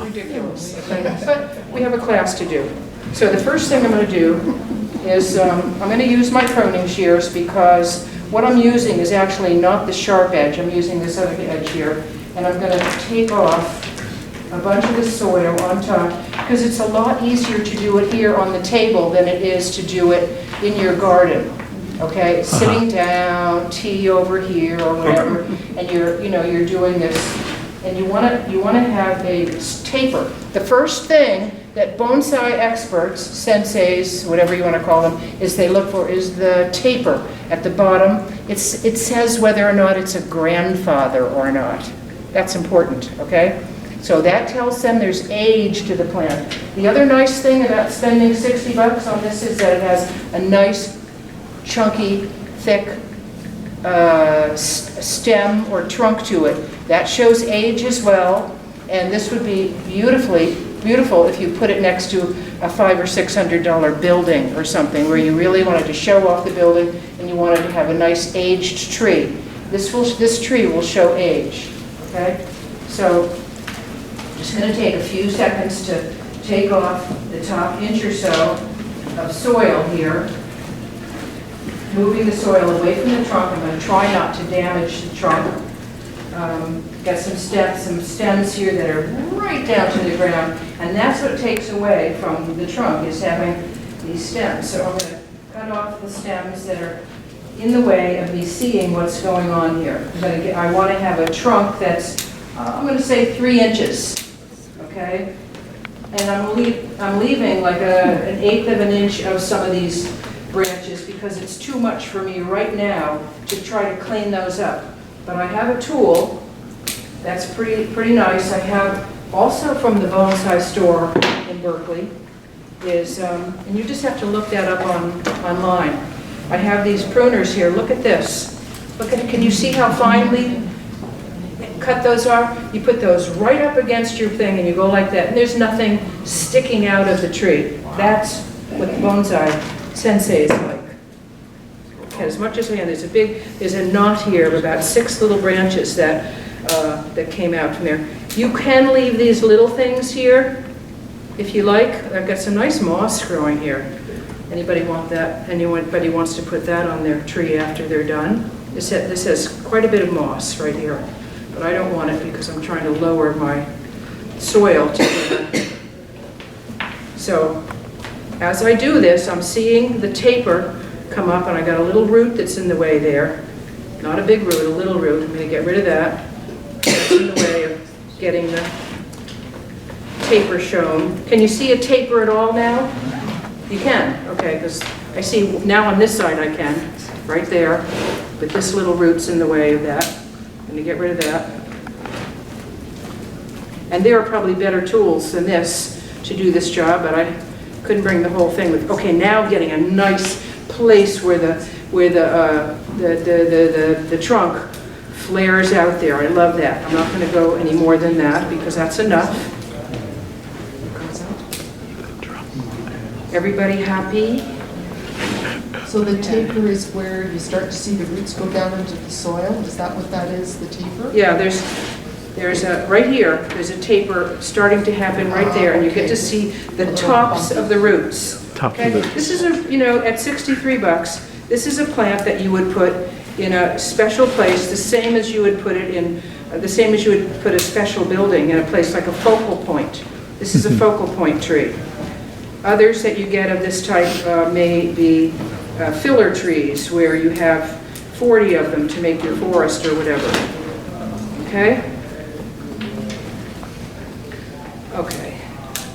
ridiculous. But we have a class to do. So the first thing I'm going to do is I'm going to use my pruning shears because what I'm using is actually not the sharp edge. I'm using this other edge here. And I'm going to take off a bunch of the soil on top because it's a lot easier to do it here on the table than it is to do it in your garden. Okay, sitting down, tea over here or whatever, and you're doing this, and you want to have a taper. The first thing that bonsai experts, senseis, whatever you want to call them, is they look for is the taper at the bottom. It says whether or not it's a grandfather or not. That's important, okay? So that tells them there's age to the plant. The other nice thing about spending $60 on this is that it has a nice, chunky, thick stem or trunk to it. That shows age as well, and this would be beautiful if you put it next to a $500 or $600 building or something where you really wanted to show off the building and you wanted to have a nice aged tree. This tree will show age, okay? So I'm just going to take a few seconds to take off the top inch or so of soil here. Moving the soil away from the trunk. I'm going to try not to damage the trunk. Got some stems here that are right down to the ground, and that's what takes away from the trunk is having these stems. So I'm going to cut off the stems that are in the way of me seeing what's going on here. I want to have a trunk that's, I'm going to say 3 inches, okay? And I'm leaving like an 1/8 of an inch of some of these branches because it's too much for me right now to try to clean those up. But I have a tool that's pretty nice. I have also from the bonsai store in Berkeley and you just have to look that up online. I have these pruners here. Look at this. Can you see how finely cut those are? You put those right up against your thing and you go like that, and there's nothing sticking out of the tree. That's what the bonsai sensei is like. As much as I can, there's a knot here of about 6 little branches that came out from there. You can leave these little things here if you like. I've got some nice moss growing here. Anybody want that? Anybody wants to put that on their tree after they're done? This has quite a bit of moss right here, but I don't want it because I'm trying to lower my soil to So as I do this, I'm seeing the taper come up, and I got a little root that's in the way there. Not a big root, a little root. I'm going to get rid of that. That's in the way of getting the taper shown. Can you see a taper at all now? You can, okay, because I see now on this side I can, right there, but this little root's in the way of that. I'm going to get rid of that. And there are probably better tools than this to do this job, but I couldn't bring the whole thing with. Okay, now I'm getting a nice place where the trunk flares out there. I love that. I'm not going to go any more than that because that's enough. Everybody happy? So the taper is where you start to see the roots go down into the soil? Is that what that is, the taper? Yeah, there's a, right here, there's a taper starting to happen right there, and you get to see the tops of the roots. Okay? This is at $63, this is a plant that you would put in a special place, the same as you would put it in, the same as you would put a special building in a place like a focal point. This is a focal point tree. Others that you get of this type may be filler trees where you have 40 of them to make your forest or whatever. Okay? Okay.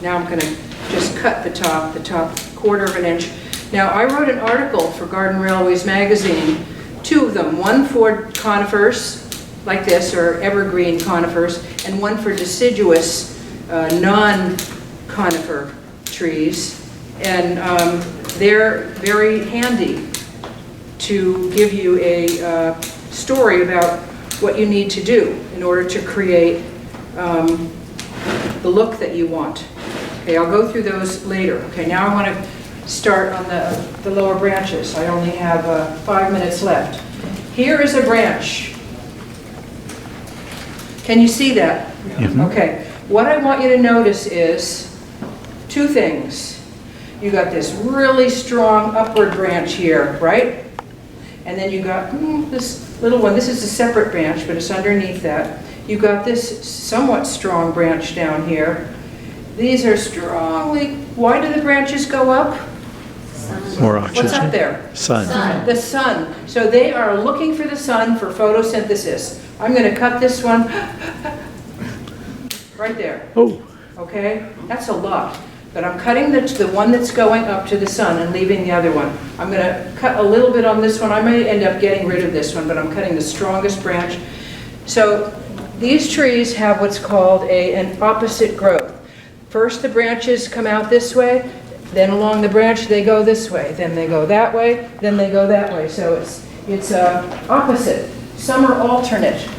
Now I'm going to just cut the top 1/4 of an inch. Now I wrote an article for Garden Railways magazine, 2 of them, one for conifers like this or evergreen conifers, and one for deciduous non-conifer trees, and they're very handy to give you a story about what you need to do in order to create the look that you want. Okay, I'll go through those later. Okay, now I want to start on the lower branches. I only have 5 minutes left. Here is a branch. Can you see that? Yeah. Okay. what I want you to notice is two things. You got this really strong upward branch here, right? And then you got this little one. This is a separate branch, but it's underneath that. You got this somewhat strong branch down here. These are strongly, why do the branches go up? More oxygen. What's up there? Sun. The sun. So they are looking for the sun for photosynthesis. I'm going to cut this one right there. Oh, Okay? That's a lot. But I'm cutting the one that's going up to the sun and leaving the other one. I'm going to cut a little bit on this one. I may end up getting rid of this one, but I'm cutting the strongest branch. So these trees have what's called an opposite growth. First the branches come out this way, then along the branch they go this way, then they go that way, then they go that way. So it's opposite. Some are alternate.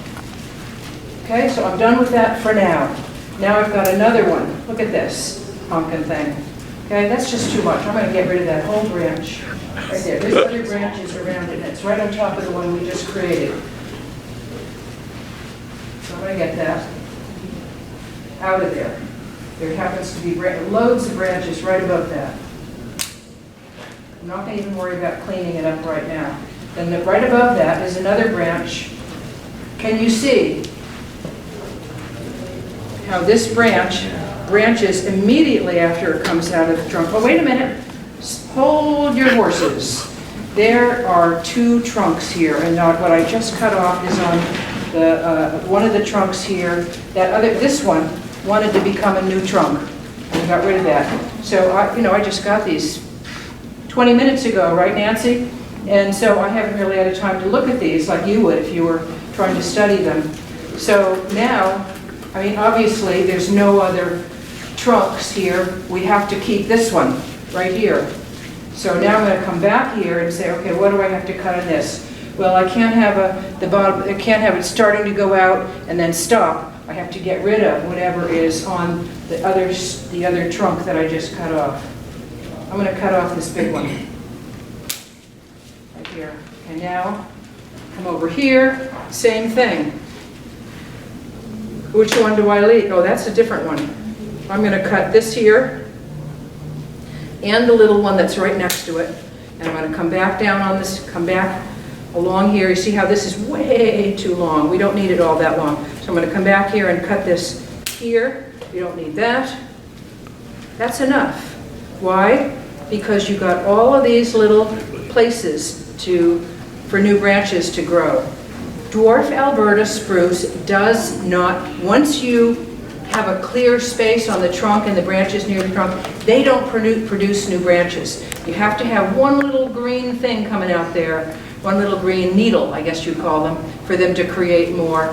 Okay, so I'm done with that for now. Now I've got another one. Look at this pumpkin thing. Okay, that's just too much. I'm going to get rid of that whole branch right there. There's other branches around it, and it's right on top of the one we just created. So I'm going to get that out of there. There happens to be loads of branches right above that. I'm not going to even worry about cleaning it up right now. Then right above that is another branch. Can you see how this branch branches immediately after it comes out of the trunk? Oh, wait a minute. Hold your horses. There are two trunks here, and what I just cut off is on the one of the trunks here. This one wanted to become a new trunk, and I got rid of that. So I just got these 20 minutes ago, right, Nancy? And so I haven't really had a time to look at these like you would if you were trying to study them. So now, I mean, obviously there's no other trunks here. We have to keep this one right here. So now I'm going to come back here and say, okay, what do I have to cut on this? Well, I can't have the bottom. I can't have it starting to go out and then stop. I have to get rid of whatever is on the other trunk that I just cut off. I'm going to cut off this big one right here. And now come over here. Same thing. Which one do I leave? Oh, that's a different one. I'm going to cut this here and the little one that's right next to it. And I'm going to come back down on this, come back along here. You see how this is way too long. We don't need it all that long. So I'm going to come back here and cut this here. You don't need that. That's enough. Why? Because you got all of these little places for new branches to grow. Dwarf Alberta spruce does not, once you have a clear space on the trunk and the branches near the trunk, they don't produce new branches. You have to have one little green thing coming out there, one little green needle, I guess you'd call them, for them to create more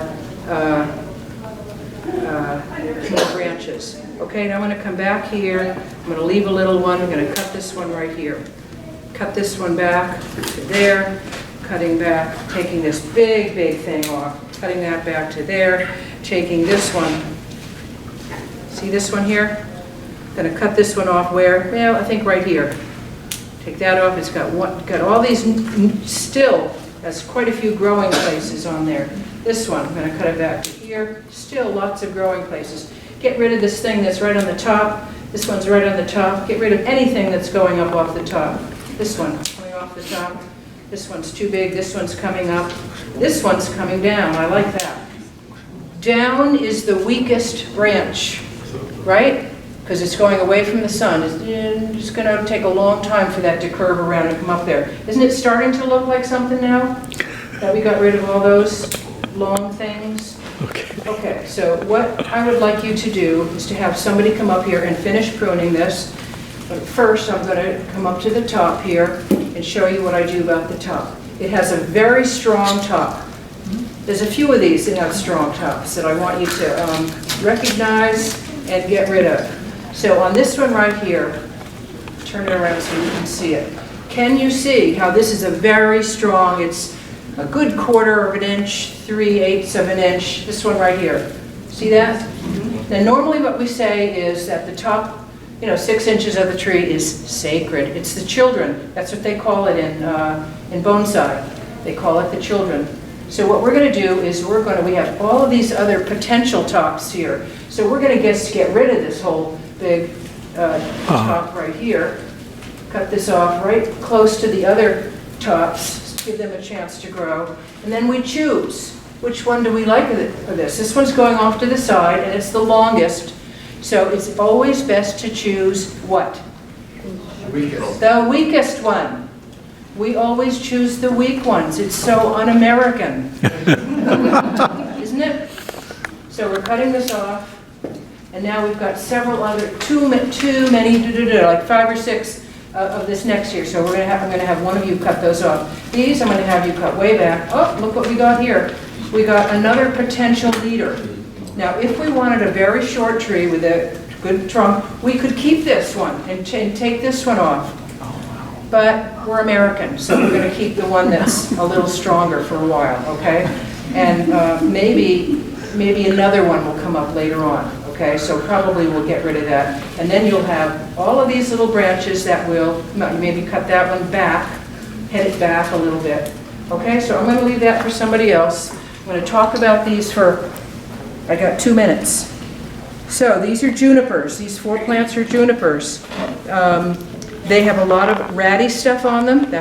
branches. Okay, now I'm going to come back here. I'm going to leave a little one. I'm going to cut this one right here. Cut this one back to there. Cutting back, taking this big, big thing off. Cutting that back to there. Taking this one. See this one here? I'm going to cut this one off where? Well, I think right here. Take that off. It's got all these, still has quite a few growing places on there. This one, I'm going to cut it back to here. Still lots of growing places. Get rid of this thing that's right on the top. This one's right on the top. Get rid of anything that's going up off the top. This one coming off the top. This one's too big. This one's coming up. This one's coming down. I like that. Down is the weakest branch, right? Because it's going away from the sun. It's going to take a long time for that to curve around and come up there. Isn't it starting to look like something now? That we got rid of all those long things? Okay, so what I would like you to do is to have somebody come up here and finish pruning this. But first, I'm going to come up to the top here and show you what I do about the top. It has a very strong top. There's a few of these that have strong tops that I want you to recognize and get rid of. So on this one right here, turn it around so you can see it. Can you see how this is a very strong, it's a good 1/4 of an inch, 3/8 of an inch, this one right here. See that? Now normally what we say is that the top 6 inches of the tree is sacred. It's the children. That's what they call it in bonsai. They call it the children. So what we're gonna do is we have all of these other potential tops here. So we're gonna get rid of this whole big top right here. Cut this off right close to the other tops, give them a chance to grow. And then we choose, which one do we like for this? This one's going off to the side, and it's the longest. So it's always best to choose what? The weakest one. We always choose the weak ones. It's so un-American. Isn't it? So we're cutting this off, and now we've got several other, too many, like 5 or 6 of this next year. So I'm gonna have one of you cut those off. These I'm gonna have you cut way back. Oh, look what we got here. We got another potential leader. Now, if we wanted a very short tree with a good trunk, we could keep this one and take this one off. But we're American, so we're going to keep the one that's a little stronger for a while, okay? And maybe another one will come up later on, okay? So probably we'll get rid of that. And then you'll have all of these little branches that will, maybe cut that one back, head it back a little bit. Okay, so I'm going to leave that for somebody else. I'm going to talk about these I got 2 minutes. So these are junipers. These 4 plants are junipers. They have a lot of ratty stuff on them. That's